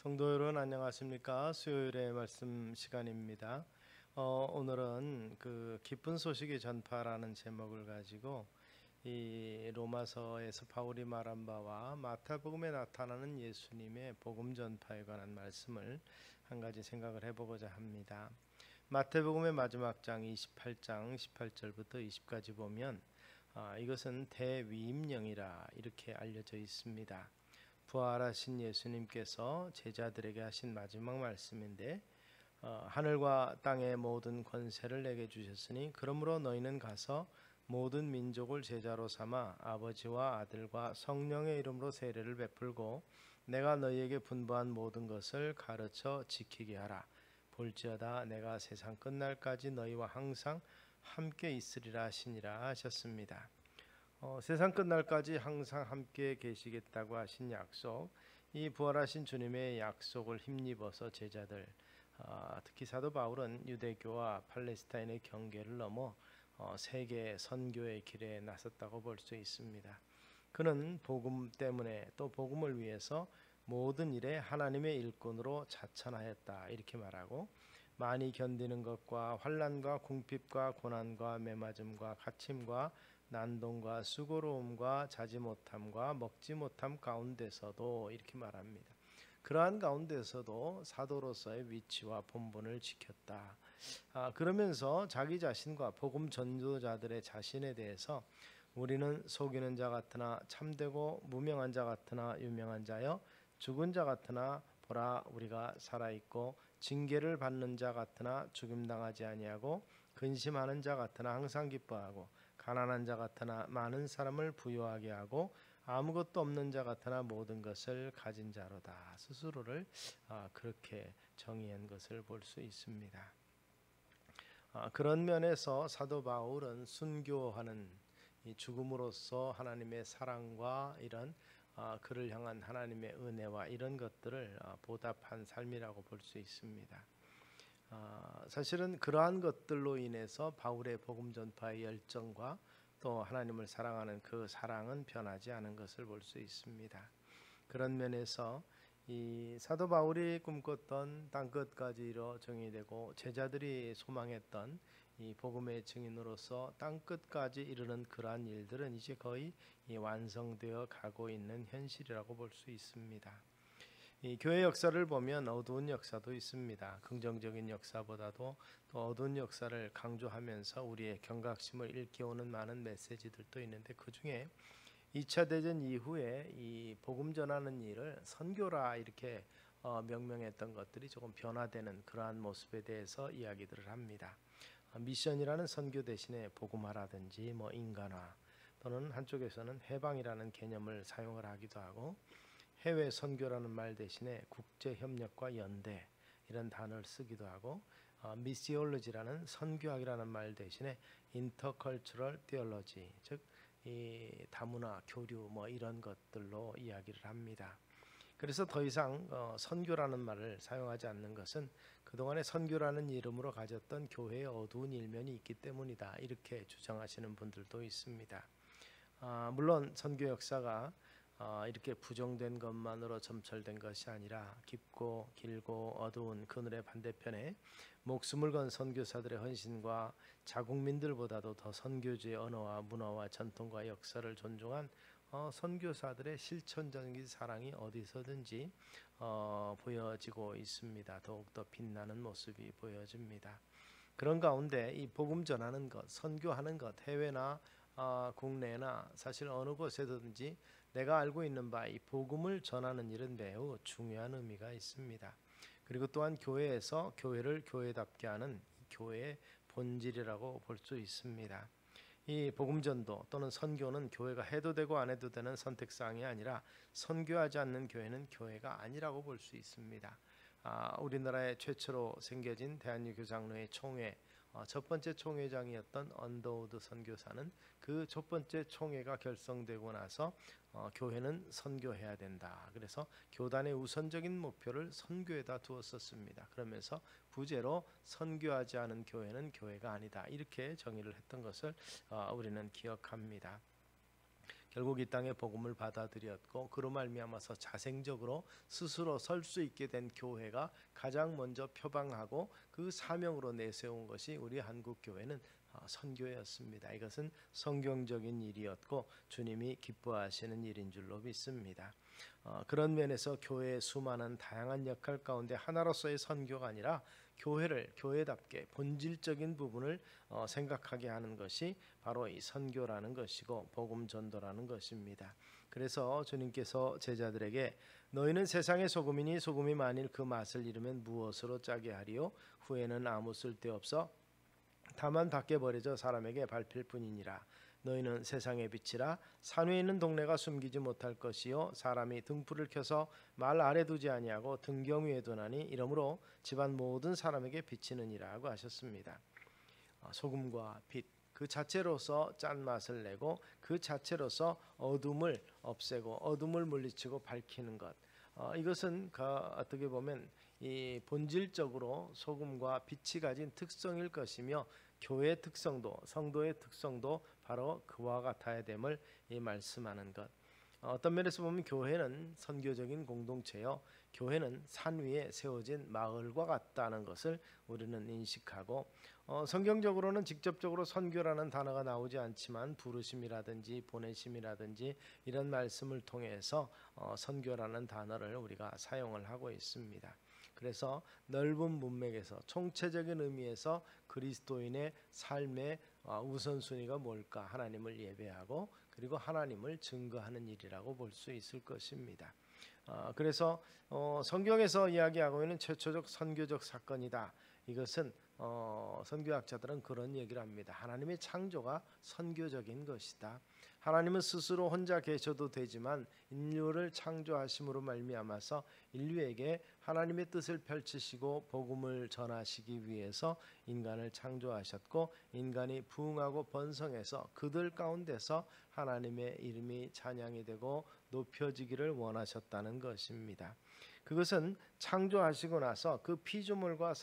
성도 여러분 안녕하십니까? 수요일의 말씀 시간입니다. 오늘은 그 기쁜 소식의 전파라는 제목을 가지고 이 로마서에서 바울이 말한 바와 마태복음에 나타나는 예수님의 복음 전파에 관한 말씀을 한 가지 생각을 해보고자 합니다. 마태복음의 마지막 장 28장 18절부터 20까지 보면 이것은 대위임령이라 이렇게 알려져 있습니다. 부활하신 예수님께서 제자들에게 하신 마지막 말씀인데 하늘과 땅의 모든 권세를 내게 주셨으니 그러므로 너희는 가서 모든 민족을 제자로 삼아 아버지와 아들과 성령의 이름으로 세례를 베풀고 내가 너희에게 분부한 모든 것을 가르쳐 지키게 하라. 볼지어다 내가 세상 끝날까지 너희와 항상 함께 있으리라 하시니라 하셨습니다. 세상 끝날까지 항상 함께 계시겠다고 하신 약속, 이 부활하신 주님의 약속을 힘입어서 제자들, 특히 사도 바울은 유대교와 팔레스타인의 경계를 넘어 세계 선교의 길에 나섰다고 볼 수 있습니다. 그는 복음 때문에 또 복음을 위해서 모든 일에 하나님의 일꾼으로 자천하였다 이렇게 말하고, 많이 견디는 것과 환난과 궁핍과 고난과 매맞음과 갇힘과 난동과 수고로움과 자지 못함과 먹지 못함 가운데서도 이렇게 말합니다. 그러한 가운데서도 사도로서의 위치와 본분을 지켰다. 그러면서 자기 자신과 복음 전도자들의 자신에 대해서 우리는 속이는 자 같으나 참되고 무명한 자 같으나 유명한 자여 죽은 자 같으나 보라 우리가 살아있고 징계를 받는 자 같으나 죽임당하지 아니하고 근심하는 자 같으나 항상 기뻐하고 가난한 자 같으나 많은 사람을 부유하게 하고 아무것도 없는 자 같으나 모든 것을 가진 자로다. 스스로를 그렇게 정의한 것을 볼 수 있습니다. 그런 면에서 사도 바울은 순교하는 이 죽음으로써 하나님의 사랑과 이런 그를 향한 하나님의 은혜와 이런 것들을 보답한 삶이라고 볼 수 있습니다. 사실은 그러한 것들로 인해서 바울의 복음 전파의 열정과 또 하나님을 사랑하는 그 사랑은 변하지 않은 것을 볼 수 있습니다. 그런 면에서 이 사도 바울이 꿈꿨던 땅끝까지 이뤄 정의되고 제자들이 소망했던 이 복음의 증인으로서 땅끝까지 이르는 그러한 일들은 이제 거의 완성되어 가고 있는 현실이라고 볼 수 있습니다. 이 교회 역사를 보면 어두운 역사도 있습니다. 긍정적인 역사보다도 또 어두운 역사를 강조하면서 우리의 경각심을 일깨우는 많은 메시지들도 있는데, 그 중에 2차 대전 이후에 이 복음 전하는 일을 선교라 이렇게 명명했던 것들이 조금 변화되는 그러한 모습에 대해서 이야기들을 합니다. 미션이라는 선교 대신에 복음화라든지 인간화, 또는 한쪽에서는 해방이라는 개념을 사용을 하기도 하고, 해외 선교라는 말 대신에 국제 협력과 연대 이런 단어를 쓰기도 하고, 미시올로지라는 선교학이라는 말 대신에 인터컬처럴 티올로지, 즉 이 다문화 교류 이런 것들로 이야기를 합니다. 그래서 더 이상 선교라는 말을 사용하지 않는 것은 그동안의 선교라는 이름으로 가졌던 교회의 어두운 일면이 있기 때문이다 이렇게 주장하시는 분들도 있습니다. 물론 선교 역사가 이렇게 부정된 것만으로 점철된 것이 아니라 깊고 길고 어두운 그늘의 반대편에 목숨을 건 선교사들의 헌신과 자국민들보다도 더 선교주의 언어와 문화와 전통과 역사를 존중한 선교사들의 실천적인 사랑이 어디서든지 보여지고 있습니다. 더욱더 빛나는 모습이 보여집니다. 그런 가운데 이 복음 전하는 것, 선교하는 것, 해외나 국내나 사실 어느 곳에든지 내가 알고 있는 바 이 복음을 전하는 일은 매우 중요한 의미가 있습니다. 그리고 또한 교회에서 교회를 교회답게 하는 교회의 본질이라고 볼 수 있습니다. 이 복음 전도 또는 선교는 교회가 해도 되고 안 해도 되는 선택사항이 아니라 선교하지 않는 교회는 교회가 아니라고 볼 수 있습니다. 우리나라에 최초로 생겨진 대한유교 장로회 총회 첫 번째 총회장이었던 언더우드 선교사는 그 첫 번째 총회가 결성되고 나서 교회는 선교해야 된다. 그래서 교단의 우선적인 목표를 선교에다 두었었습니다. 그러면서 부제로 선교하지 않은 교회는 교회가 아니다. 이렇게 정의를 했던 것을 우리는 기억합니다. 결국 이 땅의 복음을 받아들였고 그로 말미암아서 자생적으로 스스로 설 수 있게 된 교회가 가장 먼저 표방하고 그 사명으로 내세운 것이 우리 한국 교회는 선교였습니다. 이것은 성경적인 일이었고 주님이 기뻐하시는 일인 줄로 믿습니다. 그런 면에서 교회의 수많은 다양한 역할 가운데 하나로서의 선교가 아니라 교회를 교회답게 본질적인 부분을 생각하게 하는 것이 바로 이 선교라는 것이고 복음 전도라는 것입니다. 그래서 주님께서 제자들에게 너희는 세상의 소금이니 소금이 만일 그 맛을 잃으면 무엇으로 짜게 하리요? 후에는 아무 쓸데없어 다만 밖에 버려져 사람에게 밟힐 뿐이니라. 너희는 세상의 빛이라. 산 위에 있는 동네가 숨기지 못할 것이요 사람이 등불을 켜서 말 아래 두지 아니하고 등경 위에 두나니 이러므로 집안 모든 사람에게 비치느니라고 하셨습니다. 소금과 빛 그 자체로서 짠맛을 내고 그 자체로서 어둠을 없애고 어둠을 물리치고 밝히는 것, 이것은 어떻게 보면 이 본질적으로 소금과 빛이 가진 특성일 것이며 교회의 특성도 성도의 특성도 바로 그와 같아야 됨을 말씀하는 것. 어떤 면에서 보면 교회는 선교적인 공동체요 교회는 산 위에 세워진 마을과 같다는 것을 우리는 인식하고, 성경적으로는 직접적으로 선교라는 단어가 나오지 않지만 부르심이라든지 보내심이라든지 이런 말씀을 통해서 선교라는 단어를 우리가 사용을 하고 있습니다. 그래서 넓은 문맥에서 총체적인 의미에서 그리스도인의 삶의 우선순위가 뭘까? 하나님을 예배하고 그리고 하나님을 증거하는 일이라고 볼 수 있을 것입니다. 그래서 성경에서 이야기하고 있는 최초적 선교적 사건이다. 이것은 선교학자들은 그런 얘기를 합니다. 하나님의 창조가 선교적인 것이다. 하나님은 스스로 혼자 계셔도 되지만 인류를 창조하심으로 말미암아서 인류에게 하나님의 뜻을 펼치시고 복음을 전하시기 위해서 인간을 창조하셨고 인간이 부흥하고 번성해서 그들 가운데서 하나님의 이름이 찬양이 되고 높여지기를 원하셨다는 것입니다. 그것은 창조하시고 나서 그 피조물과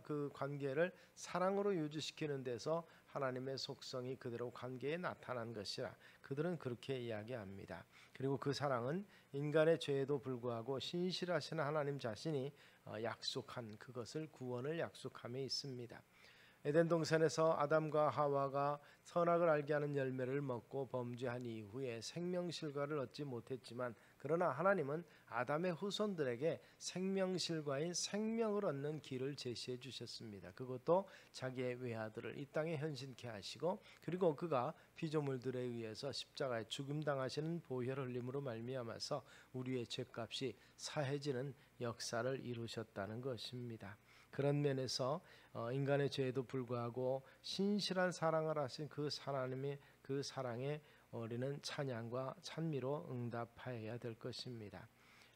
그 관계를 사랑으로 유지시키는 데서 하나님의 속성이 그대로 관계에 나타난 것이라 그들은 그렇게 이야기합니다. 그리고 그 사랑은 인간의 죄에도 불구하고 신실하신 하나님 자신이 약속한 그것을 구원을 약속함에 있습니다. 에덴 동산에서 아담과 하와가 선악을 알게 하는 열매를 먹고 범죄한 이후에 생명실과를 얻지 못했지만 그러나 하나님은 아담의 후손들에게 생명실과인 생명을 얻는 길을 제시해 주셨습니다. 그것도 자기의 외아들을 이 땅에 현신케 하시고 그리고 그가 피조물들에 의해서 십자가에 죽임당하시는 보혈을 흘림으로 말미암아서 우리의 죄값이 사해지는 역사를 이루셨다는 것입니다. 그런 면에서 인간의 죄에도 불구하고 신실한 사랑을 하신 그 하나님의 그 사랑에 우리는 찬양과 찬미로 응답하여야 될 것입니다.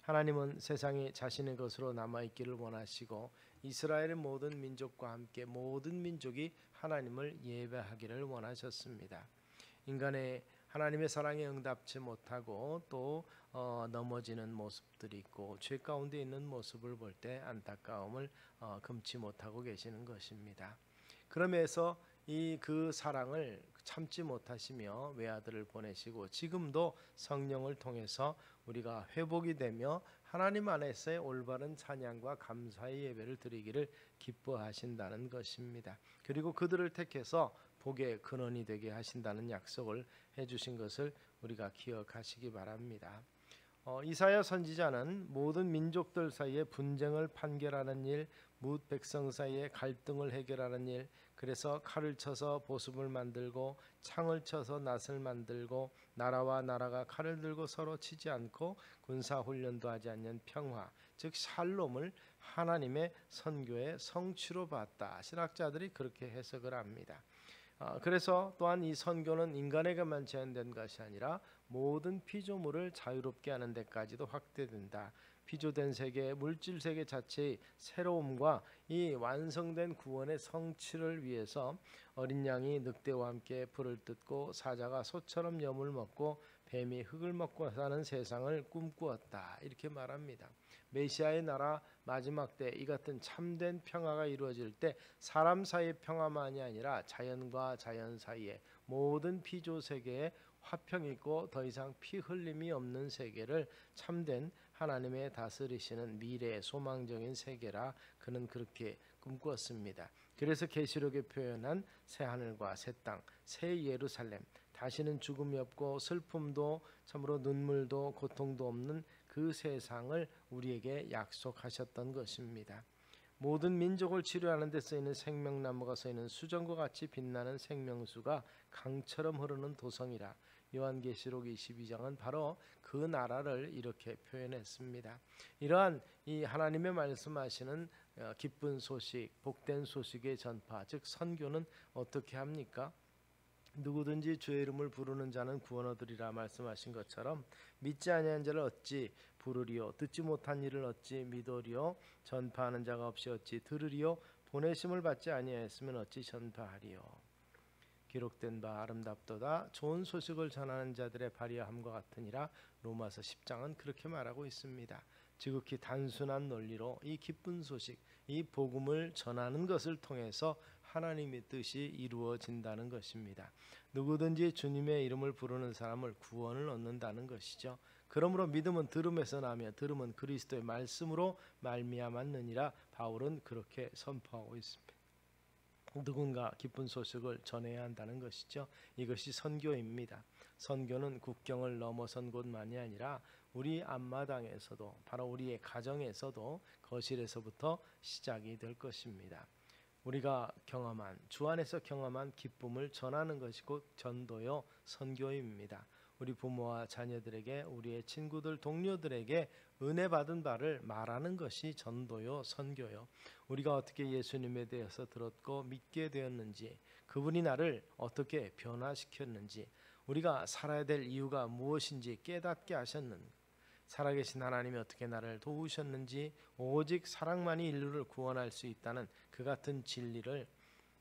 하나님은 세상이 자신의 것으로 남아있기를 원하시고 이스라엘의 모든 민족과 함께 모든 민족이 하나님을 예배하기를 원하셨습니다. 인간의 하나님의 사랑에 응답지 못하고 또 넘어지는 모습들이 있고 죄 가운데 있는 모습을 볼 때 안타까움을 금치 못하고 계시는 것입니다. 그러면서 그 사랑을 참지 못하시며 외아들을 보내시고 지금도 성령을 통해서 우리가 회복이 되며 하나님 안에서의 올바른 찬양과 감사의 예배를 드리기를 기뻐하신다는 것입니다. 그리고 그들을 택해서 복의 근원이 되게 하신다는 약속을 해주신 것을 우리가 기억하시기 바랍니다. 이사야 선지자는 모든 민족들 사이에 분쟁을 판결하는 일, 뭇 백성 사이에 갈등을 해결하는 일, 그래서 칼을 쳐서 보습을 만들고 창을 쳐서 낫을 만들고 나라와 나라가 칼을 들고 서로 치지 않고 군사훈련도 하지 않는 평화, 즉 샬롬을 하나님의 선교의 성취로 봤다. 신학자들이 그렇게 해석을 합니다. 그래서 또한 이 선교는 인간에게만 제한된 것이 아니라 모든 피조물을 자유롭게 하는 데까지도 확대된다. 피조된 세계, 물질 세계 자체의 새로움과 이 완성된 구원의 성취를 위해서 어린 양이 늑대와 함께 불을 뜯고 사자가 소처럼 염을 먹고 뱀이 흙을 먹고 사는 세상을 꿈꾸었다. 이렇게 말합니다. 메시아의 나라 마지막 때 이 같은 참된 평화가 이루어질 때 사람 사이의 평화만이 아니라 자연과 자연 사이의 모든 피조 세계의 화평 있고 더 이상 피 흘림이 없는 세계를 참된 하나님의 다스리시는 미래의 소망적인 세계라 그는 그렇게 꿈꾸었습니다. 그래서 계시록에 표현한 새 하늘과 새 땅, 새 예루살렘, 다시는 죽음이 없고 슬픔도 참으로 눈물도 고통도 없는 그 세상을 우리에게 약속하셨던 것입니다. 모든 민족을 치료하는 데 쓰이는 생명나무가 쓰이는 수정과 같이 빛나는 생명수가 강처럼 흐르는 도성이라. 요한계시록 22장은 바로 그 나라를 이렇게 표현했습니다. 이러한 이 하나님의 말씀하시는 기쁜 소식, 복된 소식의 전파, 즉 선교는 어떻게 합니까? 누구든지 주의 이름을 부르는 자는 구원 얻으리라 말씀하신 것처럼 믿지 아니한 자를 어찌 부르리요, 듣지 못한 이를 어찌 믿으리요, 전파하는 자가 없이 어찌 들으리요, 보내심을 받지 아니하였으면 어찌 전파하리요. 기록된 바 아름답도다 좋은 소식을 전하는 자들의 발휘함과 같으니라. 로마서 10장은 그렇게 말하고 있습니다. 지극히 단순한 논리로 이 기쁜 소식, 이 복음을 전하는 것을 통해서 하나님의 뜻이 이루어진다는 것입니다. 누구든지 주님의 이름을 부르는 사람을 구원을 얻는다는 것이죠. 그러므로 믿음은 들음에서 나며 들음은 그리스도의 말씀으로 말미암았느니라. 바울은 그렇게 선포하고 있습니다. 누군가 기쁜 소식을 전해야 한다는 것이죠. 이것이 선교입니다. 선교는 국경을 넘어선 곳만이 아니라 우리 앞마당에서도, 바로 우리의 가정에서도, 거실에서부터 시작이 될 것입니다. 우리가 경험한, 주 안에서 경험한 기쁨을 전하는 것이 곧 전도요 선교입니다. 우리 부모와 자녀들에게, 우리의 친구들, 동료들에게 은혜 받은 바를 말하는 것이 전도요 선교요. 우리가 어떻게 예수님에 대해서 들었고 믿게 되었는지, 그분이 나를 어떻게 변화시켰는지, 우리가 살아야 될 이유가 무엇인지 깨닫게 하셨는지, 살아계신 하나님이 어떻게 나를 도우셨는지, 오직 사랑만이 인류를 구원할 수 있다는 그 같은 진리를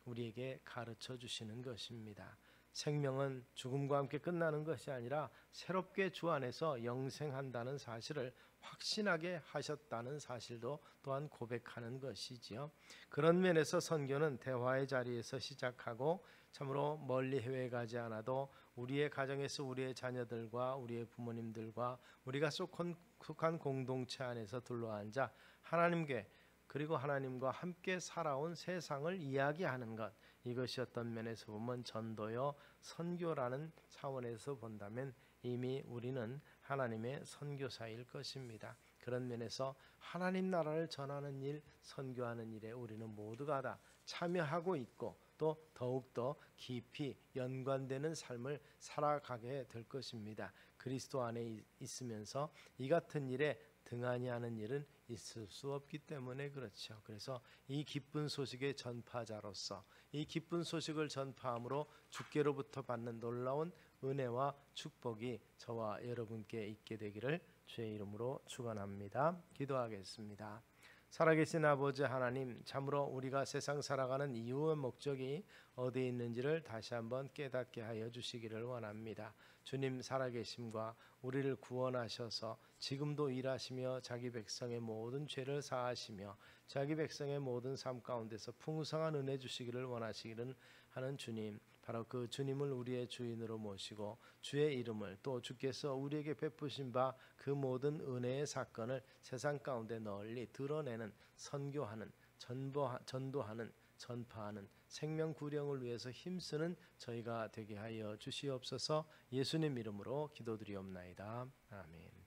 우리에게 가르쳐 주시는 것입니다. 생명은 죽음과 함께 끝나는 것이 아니라 새롭게 주 안에서 영생한다는 사실을 확신하게 하셨다는 사실도 또한 고백하는 것이지요. 그런 면에서 선교는 대화의 자리에서 시작하고 참으로 멀리 해외에 가지 않아도 우리의 가정에서 우리의 자녀들과 우리의 부모님들과 우리가 속한 공동체 안에서 둘러앉아 하나님께, 그리고 하나님과 함께 살아온 세상을 이야기하는 것, 이것이 어떤 면에서 보면 전도요 선교라는 차원에서 본다면 이미 우리는 하나님의 선교사일 것입니다. 그런 면에서 하나님 나라를 전하는 일, 선교하는 일에 우리는 모두가 다 참여하고 있고 또 더욱더 깊이 연관되는 삶을 살아가게 될 것입니다. 그리스도 안에 있으면서 이 같은 일에 등한히 하는 일은 있을 수 없기 때문에 그렇죠. 그래서 이 기쁜 소식의 전파자로서 이 기쁜 소식을 전파함으로 주께로부터 받는 놀라운 은혜와 축복이 저와 여러분께 있게 되기를 주의 이름으로 축원합니다. 기도하겠습니다. 살아계신 아버지 하나님, 참으로 우리가 세상 살아가는 이유와 목적이 어디에 있는지를 다시 한번 깨닫게 하여 주시기를 원합니다. 주님 살아계심과 우리를 구원하셔서 지금도 일하시며 자기 백성의 모든 죄를 사하시며 자기 백성의 모든 삶 가운데서 풍성한 은혜 주시기를 원하시기를 하는 주님, 바로 그 주님을 우리의 주인으로 모시고 주의 이름을, 또 주께서 우리에게 베푸신 바 그 모든 은혜의 사건을 세상 가운데 널리 드러내는, 선교하는, 전도하는, 전파하는 생명 구령을 위해서 힘쓰는 저희가 되게 하여 주시옵소서. 예수님 이름으로 기도드리옵나이다. 아멘.